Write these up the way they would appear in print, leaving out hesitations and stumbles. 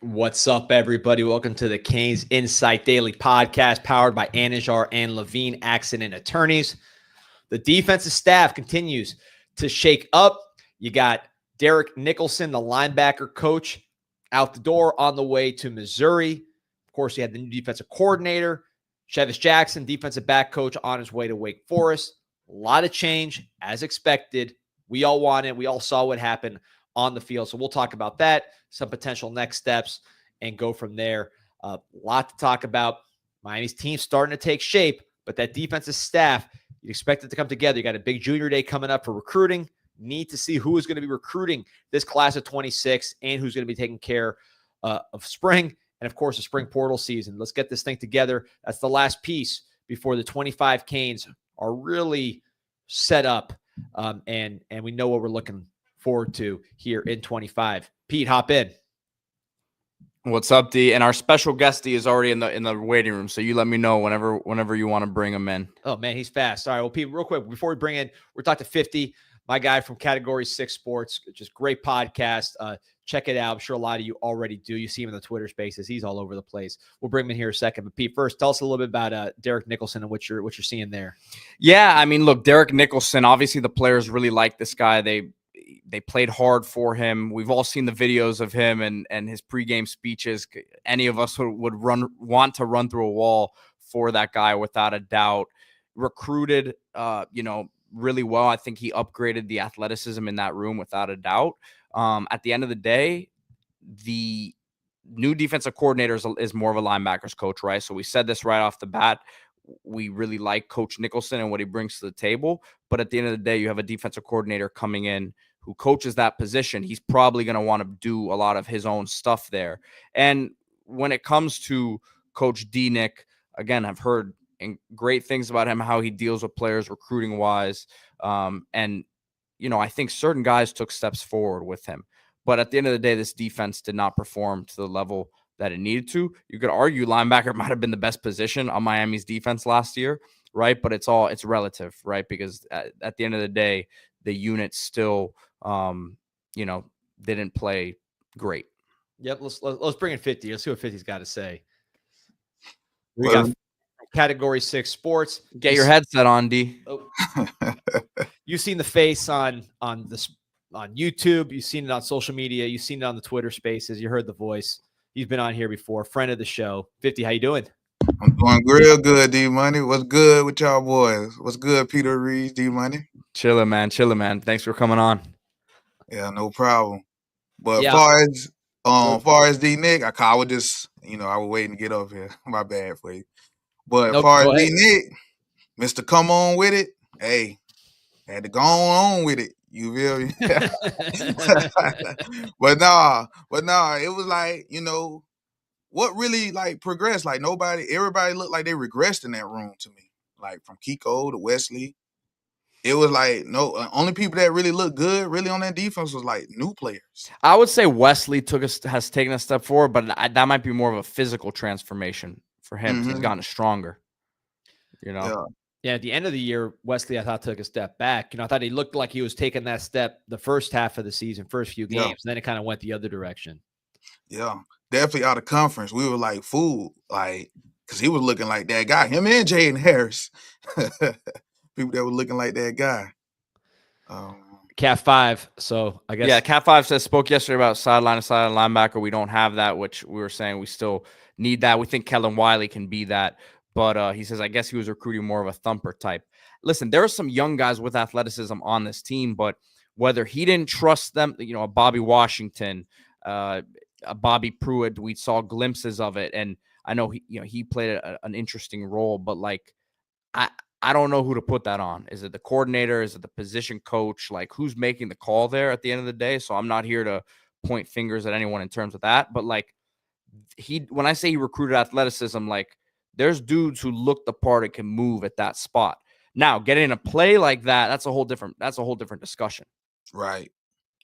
What's up, everybody? Welcome to the Canes Insight Daily Podcast, powered by Anajar and Levine Accident Attorneys. The defensive staff continues to shake up. You got Derek Nicholson, the linebacker coach, out the door on the way to Missouri. Of course, you had the new defensive coordinator, Chevis Jackson, defensive back coach, on his way to Wake Forest. A lot of change, as expected. We all wanted, we all saw what happened on the field. So we'll talk about that, some potential next steps, and go from there. A lot to talk about. Miami's team's starting to take shape, but that defensive staff, you expect it to come together. You got a big junior day coming up for recruiting. Need to see who is going to be recruiting this class of 26 and who's going to be taking care of spring and, of course, the spring portal season. Let's get this thing together. That's the last piece before the 25 Canes are really set up, and we know what we're looking forward to here in 25. Pete, hop in. What's up, D? And our special guest D is already in the waiting room, so you let me know whenever you want to bring him in. Oh man, he's fast. All right, well, Pete, real quick before we bring in, we're talking to 50, my guy from Category 6 Sports. Just great podcast. Check it out. I'm sure a lot of you already do. You see him in the Twitter Spaces. He's all over the place. We'll bring him in here in a second. But Pete, first, tell us a little bit about Derek Nicholson and what you're seeing there. Yeah, I mean, look, Derek Nicholson. Obviously, the players really like this guy. They played hard for him. We've all seen the videos of him and his pregame speeches. Any of us would want to run through a wall for that guy without a doubt. Recruited, really well. I think he upgraded the athleticism in that room without a doubt. At the end of the day, the new defensive coordinator is more of a linebackers coach, right? So we said this right off the bat. We really like Coach Nicholson and what he brings to the table. But at the end of the day, you have a defensive coordinator coming in who coaches that position. He's probably going to want to do a lot of his own stuff there. And when it comes to Coach D-Nick, again, I've heard great things about him, how he deals with players recruiting wise. And, I think certain guys took steps forward with him. But at the end of the day, this defense did not perform to the level that it needed to. You could argue linebacker might have been the best position on Miami's defense last year, right? But it's relative, right? Because at the end of the day, the unit still, didn't play great. Yep, let's bring in 50. Let's see what 50's got to say. We got Category 6 Sports. Get your headset on, D. Oh. You've seen the face on YouTube. You've seen it on social media. You've seen it on the Twitter Spaces. You heard the voice. He's been on here before. Friend of the show. 50, how you doing? I'm doing real good, D-Money. What's good with y'all boys? What's good, Peter Reed, D-Money? Chillin', man. Thanks for coming on. Yeah, no problem. But far as D-Nick, I was just, I was waiting to get up here. My bad for you. But as far as D-Nick, Mr. Come On With It, hey, had to go on with it. You feel me? But nah, it was like, what really like progressed? Like everybody looked like they regressed in that room to me. Like from Kiko to Wesley. It was like, only people that really looked good really on that defense was like new players. I would say Wesley has taken a step forward, but that might be more of a physical transformation for him. Mm-hmm. He's gotten stronger, Yeah, at the end of the year, Wesley, I thought, took a step back. I thought he looked like he was taking that step the first half of the season, first few games, and then it kind of went the other direction. Yeah, definitely out of conference. We were like fooled, because he was looking like that guy. Him and Jaden Harris. People that were looking like that guy. Cat 5, so I guess. Yeah, Cat 5 spoke yesterday about sideline to sideline linebacker. We don't have that, which we were saying we still need that. We think Kellen Wiley can be that. But he says, I guess he was recruiting more of a thumper type. Listen, there are some young guys with athleticism on this team, but whether he didn't trust them, a Bobby Washington, a Bobby Pruitt, we saw glimpses of it. And I know he played an interesting role, but I don't know who to put that on. Is it the coordinator? Is it the position coach? Like, who's making the call there at the end of the day? So I'm not here to point fingers at anyone in terms of that. But when I say he recruited athleticism, there's dudes who look the part and can move at that spot. Now, getting a play like that, that's a whole different discussion. Right.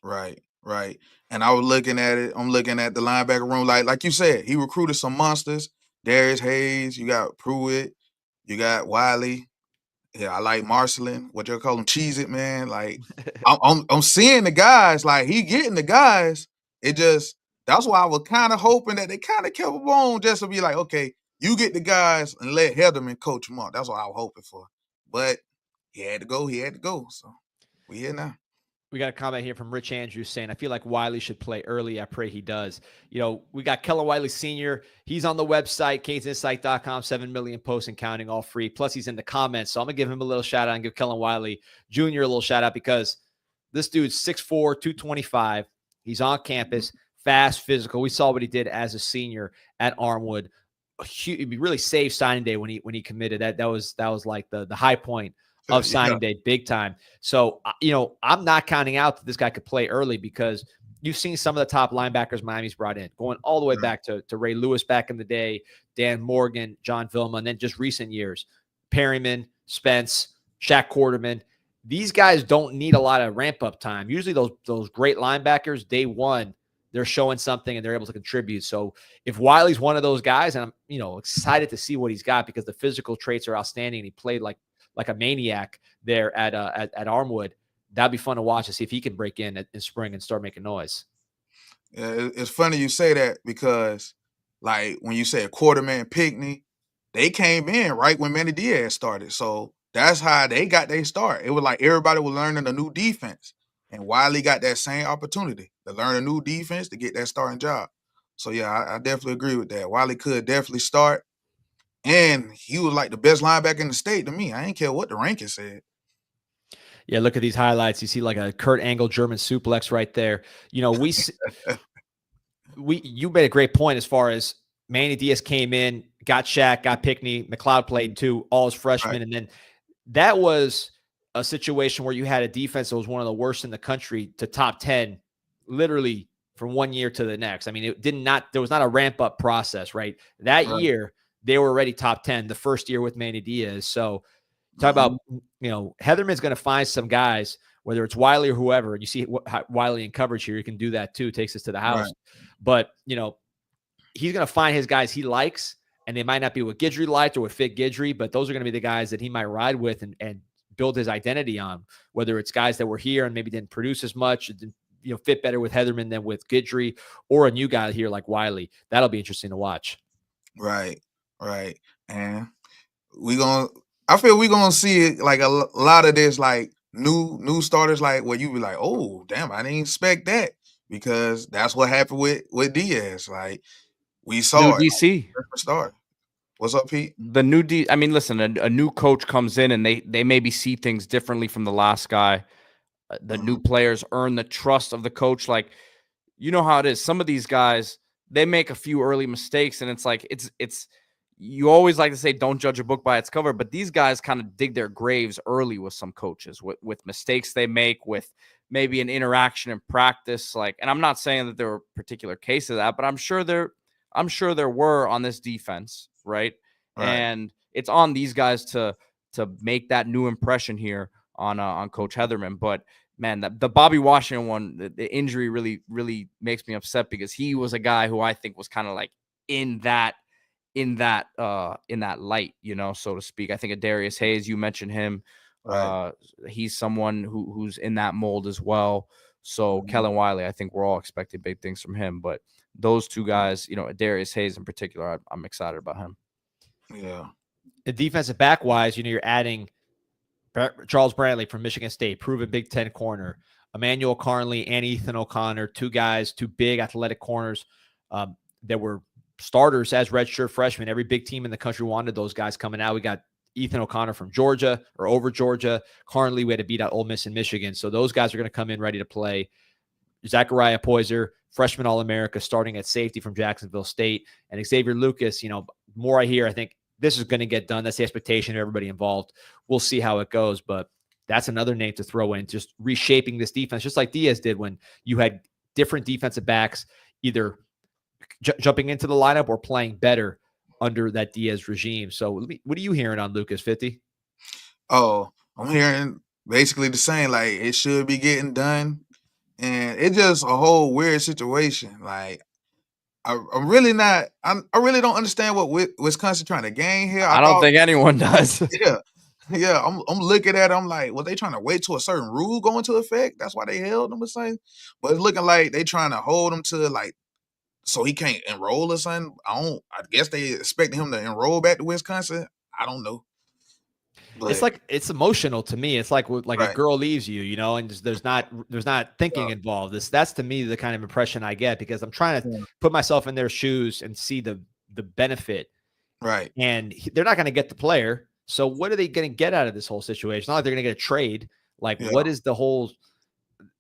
And I was looking at it. I'm looking at the linebacker room. Like you said, he recruited some monsters. Darius Hayes, you got Pruitt, you got Wiley. Yeah, I like Marcelin. What you call him? Cheese It, man. I'm seeing the guys. He getting the guys. It just that's why I was kind of hoping that they kind of kept him on just to be like, okay, you get the guys and let Heatherman coach them up. That's what I was hoping for. But he had to go. So we here now. We got a comment here from Rich Andrews saying, I feel like Wiley should play early. I pray he does. We got Kellen Wiley Sr. He's on the website, CanesInsight.com, 7 million posts and counting, all free. Plus, he's in the comments. So I'm going to give him a little shout out and give Kellen Wiley Jr. a little shout out because this dude's 6'4", 225. He's on campus, fast, physical. We saw what he did as a senior at Armwood. He really saved signing day when he committed. That was like the high point of signing day, big time. So, I'm not counting out that this guy could play early because you've seen some of the top linebackers Miami's brought in, going all the way back to Ray Lewis back in the day, Dan Morgan, John Vilma, and then just recent years, Perryman, Spence, Shaq Quarterman. These guys don't need a lot of ramp-up time. Usually those great linebackers, day one, they're showing something and they're able to contribute. So if Wiley's one of those guys, and I'm excited to see what he's got because the physical traits are outstanding and he played like a maniac there at Armwood, that'd be fun to watch to see if he can break in spring and start making noise. Yeah, it's funny you say that because, like, when you say Quarterman, Pinkney, they came in right when Manny Diaz started. So that's how they got their start. It was like everybody was learning a new defense. And Wiley got that same opportunity to learn a new defense to get that starting job. So, yeah, I definitely agree with that. Wiley could definitely start. And he was like the best linebacker in the state to me. I didn't care what the rankings said. Yeah, look at these highlights. You see like a Kurt Angle German suplex right there. You made a great point as far as Manny Diaz came in, got Shaq, got Pinkney, McLeod played too, all his freshmen. Right. And then that was a situation where you had a defense that was one of the worst in the country to top 10, literally from one year to the next. I mean, there was not a ramp up process, right? That year, they were already top 10 the first year with Manny Diaz. So talk about, Heatherman's going to find some guys, whether it's Wiley or whoever, and you see Wiley in coverage here, you can do that too, takes us to the house. Right. But, he's going to find his guys he likes, and they might not be what Guidry liked or what fit Guidry, but those are going to be the guys that he might ride with and build his identity on, whether it's guys that were here and maybe didn't produce as much, fit better with Heatherman than with Guidry, or a new guy here like Wiley. That'll be interesting to watch. Right. And I feel we're going to see it, like a lot of this, like new starters, like where you be like, oh, damn, I didn't expect that, because that's what happened with Diaz. Like, we saw new DC. Start. What's up, Pete? The new listen, a new coach comes in and they maybe see things differently from the last guy. The new players earn the trust of the coach. Like, you know how it is. Some of these guys, they make a few early mistakes, and it's like it's you always like to say don't judge a book by its cover, but these guys kind of dig their graves early with some coaches, with mistakes they make, with maybe an interaction in practice. Like, and I'm not saying that there were a particular case of that, but I'm sure there were on this defense, right? And it's on these guys to make that new impression here on Coach Heatherman. But man, the Bobby Washington one, the injury really makes me upset, because he was a guy who I think was kind of like in that light, so to speak. I think of Darius Hayes, you mentioned him. He's someone who's in that mold as well. So Kellen Wiley, I think we're all expecting big things from him. But those two guys, Darius Hayes in particular, I'm excited about him. Yeah. The defensive back wise, you're adding Charles Bradley from Michigan State, proven Big Ten corner, Emmanuel Carnley and Ethan O'Connor, two big athletic corners that were starters as redshirt freshmen. Every big team in the country wanted those guys coming out. We got Ethan O'Connor from Georgia, or over Georgia. Carnley, we had to beat out Ole Miss and Michigan. So those guys are going to come in ready to play. Zachariah Poyser, freshman All-America, starting at safety from Jacksonville State. And Xavier Lucas, more I hear, I think this is going to get done. That's the expectation of everybody involved. We'll see how it goes, but that's another name to throw in, just reshaping this defense, just like Diaz did when you had different defensive backs either jumping into the lineup or playing better under that Diaz regime. So what are you hearing on Lucas, 50? Oh, I'm hearing basically the same. Like, it should be getting done. And it's just a whole weird situation. Like, I really don't understand what Wisconsin trying to gain here. I don't think anyone does. Yeah. I'm looking at it. I'm like, they trying to wait till a certain rule go into effect? That's why they held them the same. But it's looking like they trying to hold them to like so he can't enroll or something. I guess they expecting him to enroll back to Wisconsin. I don't know. But it's emotional to me. It's like right. a girl leaves you, you know, and there's not thinking involved. That's to me the kind of impression I get, because I'm trying to put myself in their shoes and see the benefit. Right. And they're not going to get the player. So what are they going to get out of this whole situation? Not like they're going to get a trade. Like, what is the whole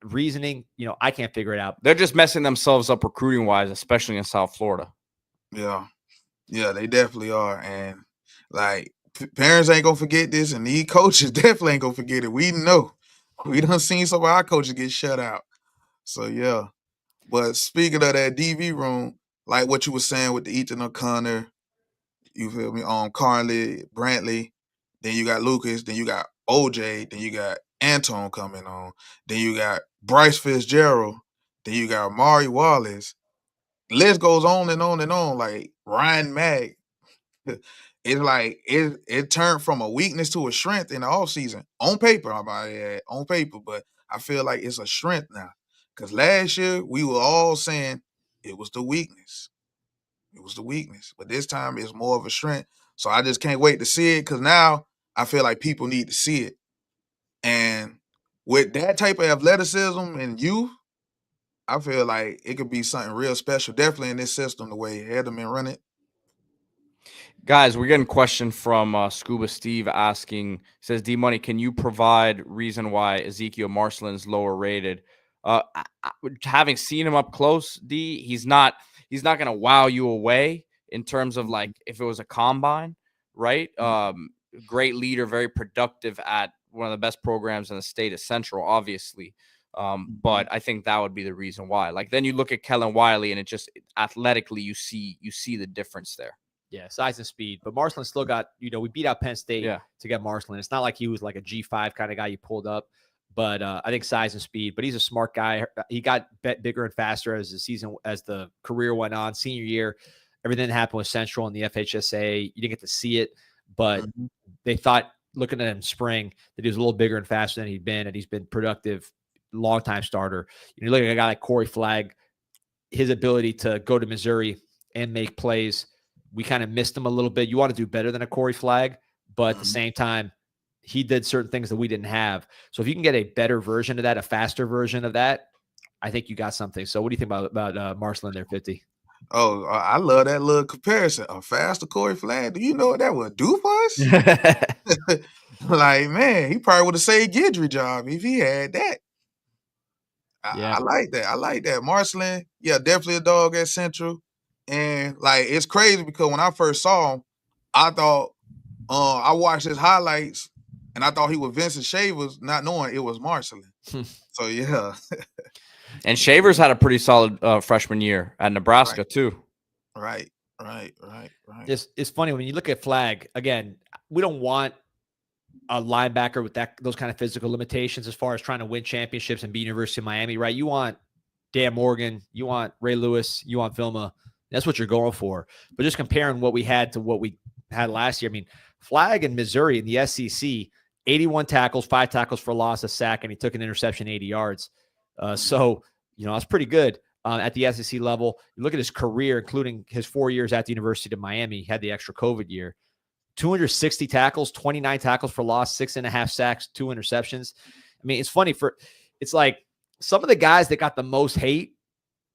reasoning? You know, I can't figure it out. They're just messing themselves up recruiting wise, especially in South Florida. Yeah. Yeah, they definitely are. And like, parents ain't gonna forget this, and these coaches definitely ain't gonna forget it. We know. We done seen some of our coaches get shut out. So yeah. But speaking of that DV room, like what you were saying with the Ethan O'Connor, you feel me? Carly, Brantley, then you got Lucas, then you got OJ, then you got Anton coming on, then you got Bryce Fitzgerald, then you got Mari Wallace. The list goes on and on and on. Like Ryan Mack. It's like it turned from a weakness to a strength in the offseason. On paper, on paper, but I feel like it's a strength now. Because last year we were all saying it was the weakness. It was the weakness. But this time it's more of a strength. So I just can't wait to see it, because now I feel like people need to see it. And with that type of athleticism and youth, I feel like it could be something real special, definitely in this system, the way Edelman run it. Guys, we're getting a question from Scuba Steve asking, says, D-Money, can you provide reason why Ezekiel Marcelin's lower rated? Having seen him up close, D, he's not going to wow you away in terms of like if it was a combine, right? Great leader, very productive at one of the best programs in the state of Central, obviously. But I think that would be the reason why. Like then you look at Kellen Wiley and it just athletically you see the difference there. Yeah, size and speed. But Marcelin still got, you know, we beat out Penn State to get Marcelin. It's not like he was like a G5 kind of guy you pulled up. But I think size and speed. But he's a smart guy. He got bigger and faster as the career went on. Senior year, everything that happened with Central and the FHSA, you didn't get to see it. But they thought, looking at him spring, that he was a little bigger and faster than he'd been. And he's been productive, long-time starter. You look at a guy like Corey Flagg, his ability to go to Missouri and make plays. We kind of missed him a little bit. You want to do better than a Corey Flagg, but at the same time, he did certain things that we didn't have. So if you can get a better version of that, a faster version of that, I think you got something. So what do you think about Marcelin there, 50? Oh, I love that little comparison. A faster Corey Flagg. Do you know what that would do for us? Like, man, he probably would have saved Guidry job if he had that. I like that. I like that. Marcelin, yeah, definitely a dog at Central. And like it's crazy because when I first saw him, I thought I watched his highlights and I thought he was Vincent Shavers, not knowing it was Marcelin. So yeah. And Shavers had a pretty solid freshman year at Nebraska too. Right. It's funny when you look at Flagg, again, we don't want a linebacker with those kind of physical limitations as far as trying to win championships and be University of Miami, right? You want Dan Morgan, you want Ray Lewis, you want Vilma. That's what you're going for. But just comparing what we had to what we had last year, I mean, Flagg in Missouri in the SEC, 81 tackles, 5 tackles for loss, a sack, and he took an interception 80 yards. So, you know, that's pretty good at the SEC level. You look at his career, including his 4 years at the University of Miami. He had the extra COVID year. 260 tackles, 29 tackles for loss, 6.5 sacks, 2 interceptions. I mean, it's funny it's like some of the guys that got the most hate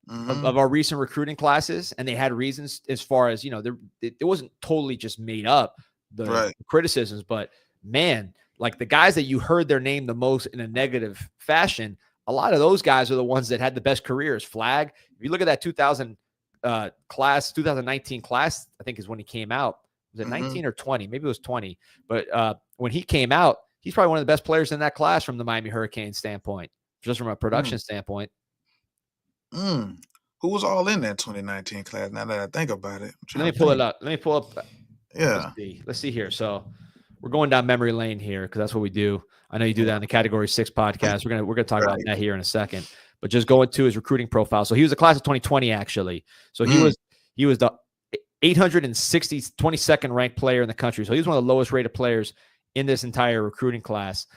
of our recent recruiting classes, and they had reasons as far as, you know, it wasn't totally just made up, the criticisms, but man, like the guys that you heard their name the most in a negative fashion, a lot of those guys are the ones that had the best careers. Flagg, if you look at that 2019 class, I think is when he came out. Was it 19 or 20? Maybe it was 20. But when he came out, he's probably one of the best players in that class from the Miami Hurricanes standpoint, just from a production standpoint. Who was all in that 2019 class? Now that I think about it, let me pull it up. Yeah. Let's see here. So we're going down memory lane here because that's what we do. I know you do that on the Category 6 podcast. We're gonna talk about that here in a second. But just going to his recruiting profile. So he was a class of 2020 actually. So he was the 22nd ranked player in the country. So he was one of the lowest rated players in this entire recruiting class.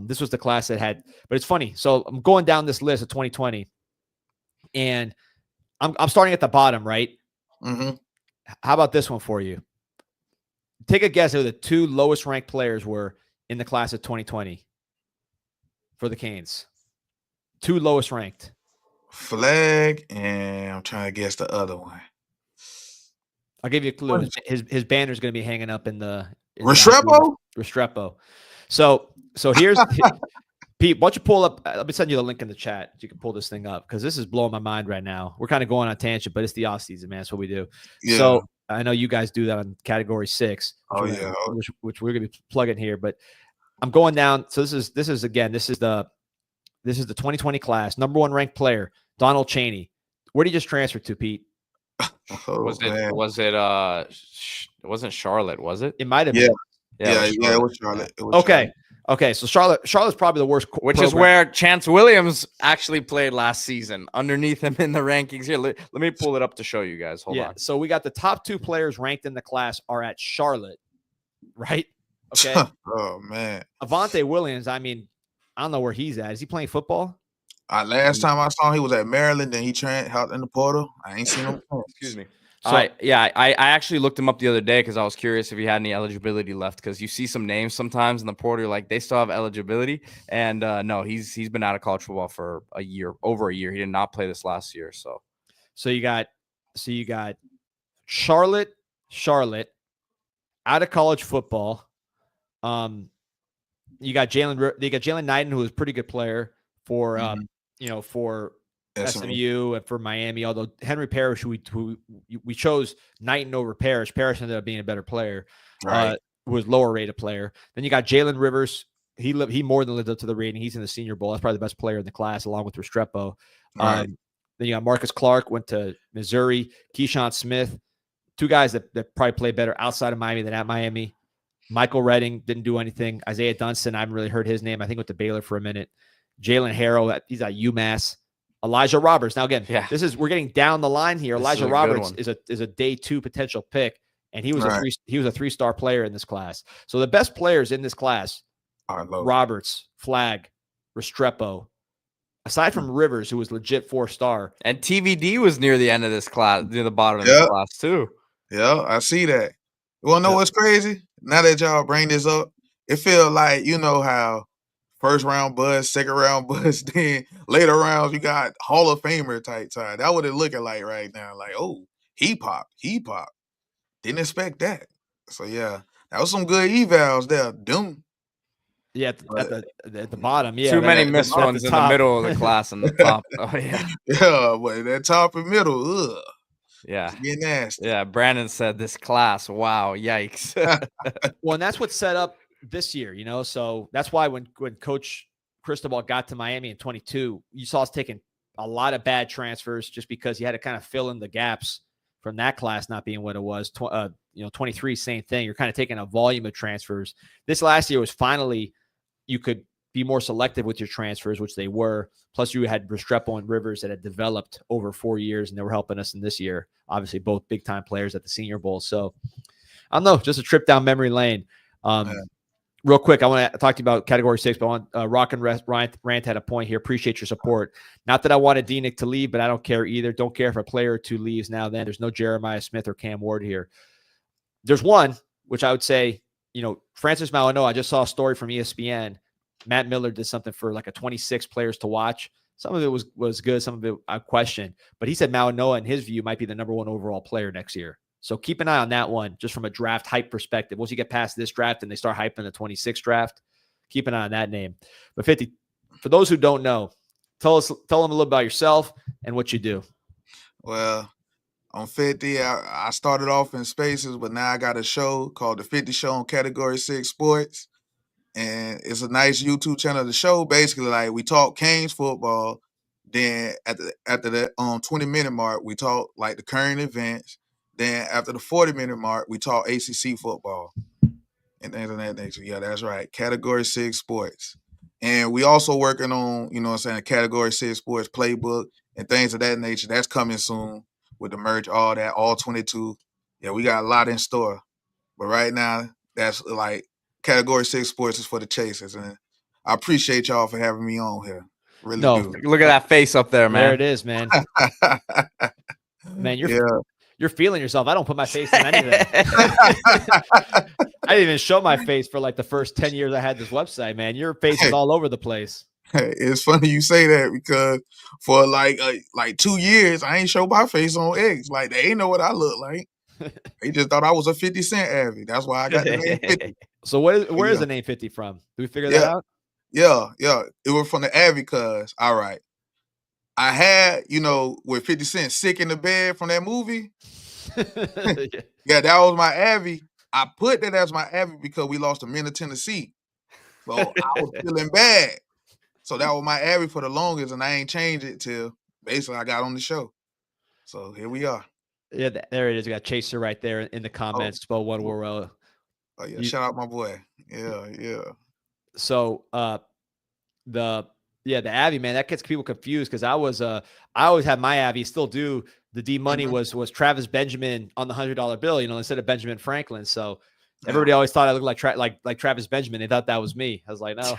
This was the class that had. But it's funny. So I'm going down this list of 2020. And I'm starting at the bottom, right? Mm-hmm. How about this one for you? Take a guess who the 2 lowest ranked players were in the class of 2020 for the Canes. 2 lowest ranked. Flag, and I'm trying to guess the other one. I'll give you a clue. His banner is going to be hanging up in the Restrepo. So here's Pete. Why don't you pull up? Let me send you the link in the chat. So you can pull this thing up because this is blowing my mind right now. We're kind of going on a tangent, but it's the off season, man. That's what we do. Yeah. So I know you guys do that on category 6. Which we're going to be plugging here. But I'm going down. So this is the 2020 class. Number 1 ranked player, Donald Chaney. Where did he just transfer to, Pete? It wasn't Charlotte, was it? It might have been. Yeah, it was Charlotte. Okay. So Charlotte's probably the worst. Which is where Chance Williams actually played last season. Underneath him in the rankings here. Let me pull it up to show you guys. Hold on. So we got the top 2 players ranked in the class are at Charlotte, right? Okay. Oh man, Avante Williams. I mean, I don't know where he's at. Is he playing football? Last time I saw him, he was at Maryland. Then he trained out in the portal. I ain't seen him. Excuse me. So, I actually looked him up the other day because I was curious if he had any eligibility left. Because you see some names sometimes in the portal, like they still have eligibility, and no, he's been out of college football for over a year. He did not play this last year. So you got Charlotte out of college football. You got Jalen Knighton, who is a pretty good player for for SMU and for Miami, although Henry Parrish, who we chose Knighton over Parrish. Parrish ended up being a better player, was lower rated player. Then you got Jalen Rivers. He more than lived up to the rating. He's in the Senior Bowl. That's probably the best player in the class, along with Restrepo. Then you got Marcus Clark, went to Missouri. Keyshawn Smith, 2 guys that probably play better outside of Miami than at Miami. Michael Redding didn't do anything. Isaiah Dunston, I haven't really heard his name. I think went to Baylor for a minute. Jalen Harrow, he's at UMass. Elijah Roberts. Now again, we're getting down the line here. Elijah Roberts is a day 2 potential pick, and he was a 3-star player in this class. So the best players in this class are Roberts, Flag, Restrepo. Aside from Rivers, who was legit 4-star, and TVD was near the end of this class, near the bottom of this class too. Yeah, I see that. You want to know what's crazy? Now that y'all bring this up, it feels like how. First round buzz, second round buzz, then later rounds you got Hall of Famer type time. That's what it looking like right now. Like, oh, he popped. Didn't expect that. So yeah, that was some good evals there. Doom. Yeah, at the bottom. Yeah, too many missed ones in the middle of the class and the top. Oh yeah. Yeah, but that top and middle, ugh. Yeah. Get nasty. Yeah, Brandon said this class. Wow, yikes. Well, and that's what set up this year, so that's why when Coach Cristobal got to Miami in 22, you saw us taking a lot of bad transfers just because he had to kind of fill in the gaps from that class not being what it was. 23, same thing. You're kind of taking a volume of transfers. This last year was finally you could be more selective with your transfers, which they were. Plus, you had Restrepo and Rivers that had developed over 4 years, and they were helping us in this year. Obviously, both big-time players at the Senior Bowl. So, I don't know, just a trip down memory lane. Real quick, I want to talk to you about Category 6, but I want Rock and Rant had a point here. Appreciate your support. Not that I wanted D-Nick to leave, but I don't care either. Don't care if a player or 2 leaves now then. There's no Jeremiah Smith or Cam Ward here. There's one, which I would say, Francis Malinois. I just saw a story from ESPN. Matt Miller did something for like a 26 players to watch. Some of it was good. Some of it I questioned. But he said Malinois, in his view, might be the number 1 overall player next year. So keep an eye on that one, just from a draft hype perspective. Once you get past this draft and they start hyping the 26 draft, keep an eye on that name. But 50, for those who don't know, tell them a little about yourself and what you do. Well, on 50, I started off in Spaces, but now I got a show called The 50 Show on Category 6 Sports. And it's a nice YouTube channel. The show, basically, like we talk Canes football. Then after the 20-minute mark, we talk like the current events. Then after the 40-minute mark, we talk ACC football and things of that nature. Yeah, that's right. Category 6 Sports. And we also working on, a Category 6 Sports playbook and things of that nature. That's coming soon with the merch, all 22. Yeah, we got a lot in store. But right now, that's like Category 6 Sports is for the chasers. And I appreciate y'all for having me on here. Really no, do. Look at that face up there, man. There it is, man. Man, you're feeling yourself. I don't put my face in anything. I didn't even show my face for like the first 10 years I had this website, man. Your face is all over the place. It's funny you say that because for like 2 years, I ain't show my face on X. Like, they ain't know what I look like. They just thought I was a 50 Cent Avi. That's why I got the name 50. So where is the name 50 from? Did we figure that out? Yeah. It was from the Avi cuz, all right. I had, with 50 Cent sick in the bed from that movie. Yeah, that was my Avi. I put that as my Avi because we lost to Men of Tennessee. So I was feeling bad. So that was my Avi for the longest, and I ain't changed it till basically I got on the show. So here we are. Yeah, there it is. We got Chaser right there in the comments. Spell one word well. Oh yeah, shout out my boy. Yeah. So the Avi, man, that gets people confused because I always had my Avi, still do. The D money was Travis Benjamin on the $100 bill, instead of Benjamin Franklin. So everybody always thought I looked like Travis Benjamin. They thought that was me. I was like, no,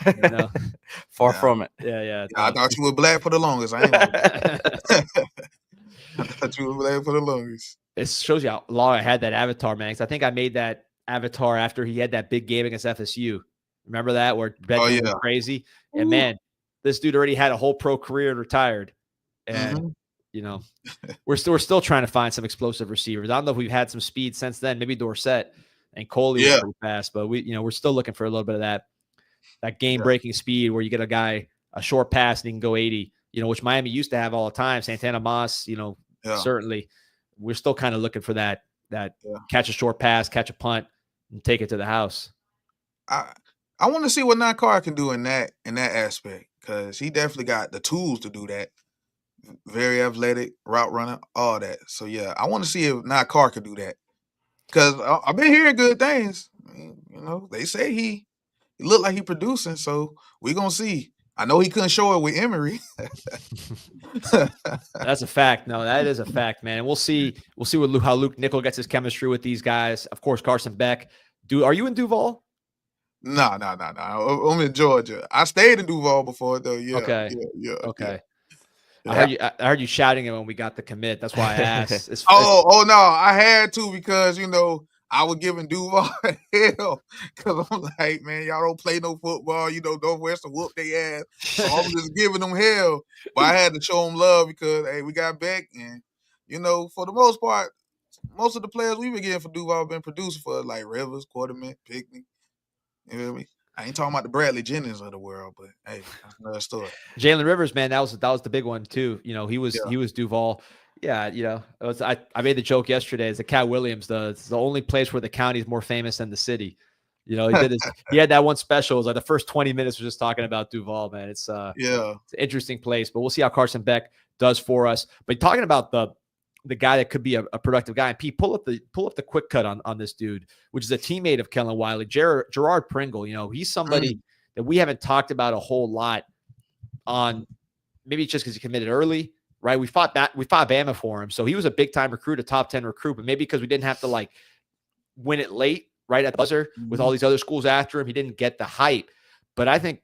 far from it. Yeah. I thought you were black for the longest. I ain't know. I thought you were black for the longest. It shows you how long I had that avatar, man. Because I think I made that avatar after he had that big game against FSU. Remember that where Benjamin was crazy? And man, this dude already had a whole pro career and retired. And we're still trying to find some explosive receivers. I don't know if we've had some speed since then. Maybe Dorsett and Coley was pretty fast, but we're still looking for a little bit of that game breaking speed where you get a guy a short pass and he can go 80. Which Miami used to have all the time. Santana Moss, certainly. We're still kind of looking for that catch a short pass, catch a punt, and take it to the house. I want to see what Nakar can do in that aspect because he definitely got the tools to do that. Very athletic, route runner, all that. So yeah, I want to see if Nakar can do that because I've been hearing good things. They say he looked like he producing, so we're gonna see. I know he couldn't show it with Emory. That's a fact. No, that is a fact, man. And we'll see how Luke Nickel gets his chemistry with these guys. Of course, Carson Beck. Are you in Duval? No. I'm in Georgia. I stayed in Duval before though. Yeah. Okay. Yeah. Okay. Yeah. I heard you shouting it when we got the commit. That's why I asked. Oh no, I had to because I was giving Duval hell because I'm like, man, y'all don't play no football. Northwestern whoop their ass. So I was just giving them hell, but I had to show them love because hey, we got Beck, and for the most part, most of the players we've been getting for Duval have been producing for like Rivers, Quarterman, Pickney. You know what I mean? I ain't talking about the Bradley Jennings of the world, but hey, that's another story. Jalen Rivers, man, that was the big one too. He was Duval. Yeah, I made the joke yesterday. It's the Cat Williams. It's the only place where the county is more famous than the city. He had that one special. It was like the first 20 minutes was just talking about Duval, man. It's an interesting place, but we'll see how Carson Beck does for us. But talking about the guy that could be a productive guy, and Pete, pull up the quick cut on this dude, which is a teammate of Kellen Wiley, Girard Pringle. He's somebody that we haven't talked about a whole lot on. Maybe it's just because he committed early. Right, we fought Bama for him, so he was a big time recruit, a top 10 recruit. But maybe because we didn't have to win it late, right at the buzzer with all these other schools after him, he didn't get the hype. But I think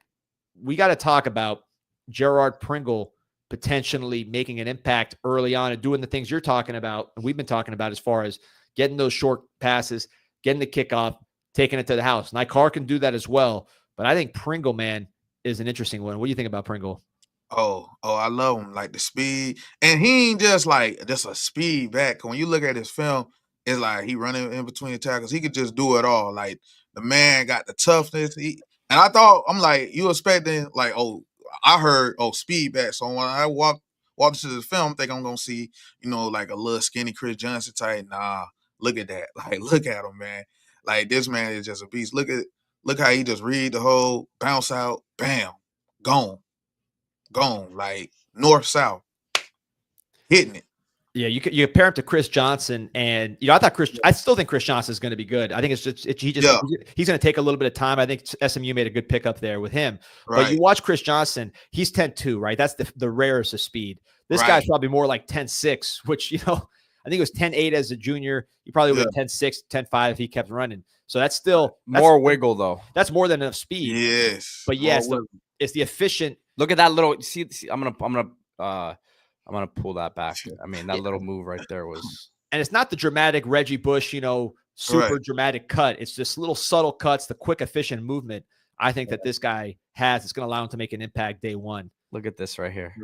we got to talk about Girard Pringle potentially making an impact early on and doing the things you're talking about, and we've been talking about as far as getting those short passes, getting the kickoff, taking it to the house. Nikar can do that as well, but I think Pringle, man, is an interesting one. What do you think about Pringle? Oh, I love him. Like the speed. And he ain't just a speed back. When you look at his film, it's like he running in between the tackles. He could just do it all. Like the man got the toughness. And I thought, I'm like, you expecting I heard, speed back. So when I walked into the film, I think I'm going to see, like a little skinny Chris Johnson type. Nah, look at that. Like, look at him, man. Like this man is just a beast. Look how he just read the whole bounce out, bam, gone, like north-south, hitting it. Yeah, you compare him to Chris Johnson, and I still think Chris Johnson is going to be good. I think he's going to take a little bit of time. I think SMU made a good pickup there with him. Right. But you watch Chris Johnson, he's 10.2, right? That's the rarest of speed. This guy's probably more like 10.6, which I think it was 10.8 as a junior. He probably would have 10.6, 10.5 if he kept running. So that's more wiggle though. That's more than enough speed. Yes, but yes, it's the efficient Look at that little. See, I'm gonna pull that back. I mean, that little move right there was. And it's not the dramatic Reggie Bush, super dramatic cut. It's just little subtle cuts, the quick, efficient movement. I think that this guy has. It's going to allow him to make an impact day one. Look at this right here.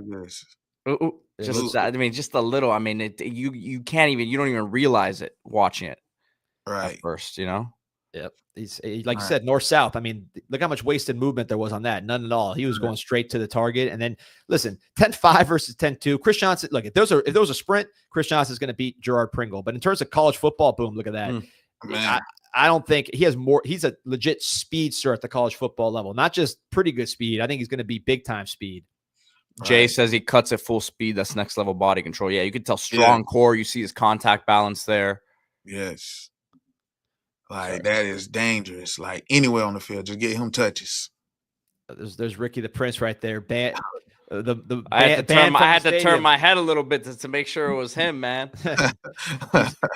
Ooh. Just a little. I mean, you can't even. You don't even realize it watching it. Right. At first, Yep. He's like you said, north south. I mean, look how much wasted movement there was on that. None at all. He was going straight to the target. And then listen, 10-5 versus 10-2. Chris Johnson. Look, if there was a sprint, Chris Johnson is going to beat Girard Pringle. But in terms of college football, boom, look at that. I don't think he has more. He's a legit speedster at the college football level, not just pretty good speed. I think he's going to be big time speed. Jay says he cuts at full speed. That's next level body control. Yeah, you can tell strong core. You see his contact balance there. Yes. Like that is dangerous. Like anywhere on the field, just get him touches. There's Ricky the Prince right there. I had to turn my head a little bit to make sure it was him, man.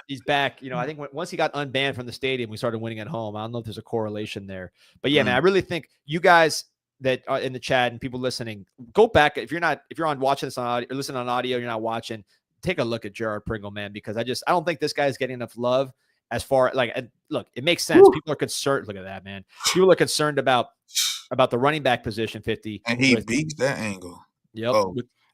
he's back. I think once he got unbanned from the stadium, we started winning at home. I don't know if there's a correlation there, but yeah, man, I really think you guys that are in the chat and people listening, go back if you're on watching this on audio or listening on audio, you're not watching. Take a look at Girard Pringle, man, because I don't think this guy's getting enough love. As far look, it makes sense. People are concerned. Look at that, man. People are concerned about the running back position 50. And he beats that angle. Yep.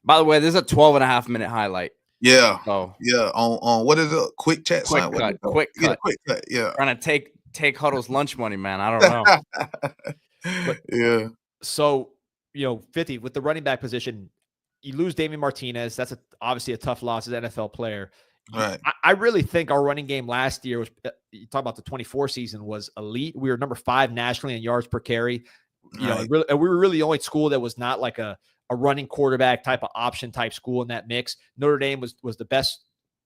By the way, this is a 12.5-minute highlight. Yeah. Yeah. On what is it? Quick chat. Quick cut. Quick cut. Yeah. Trying to take Huddle's lunch money, man. I don't know. Yeah. So 50 with the running back position, you lose Damian Martinez. That's obviously a tough loss as an NFL player. Right. I really think our running game last year was, you talk about the 24 season, was elite. We were number 5 nationally in yards per carry. And we were really the only school that was not like a running quarterback type of option type school in that mix. Notre Dame was the best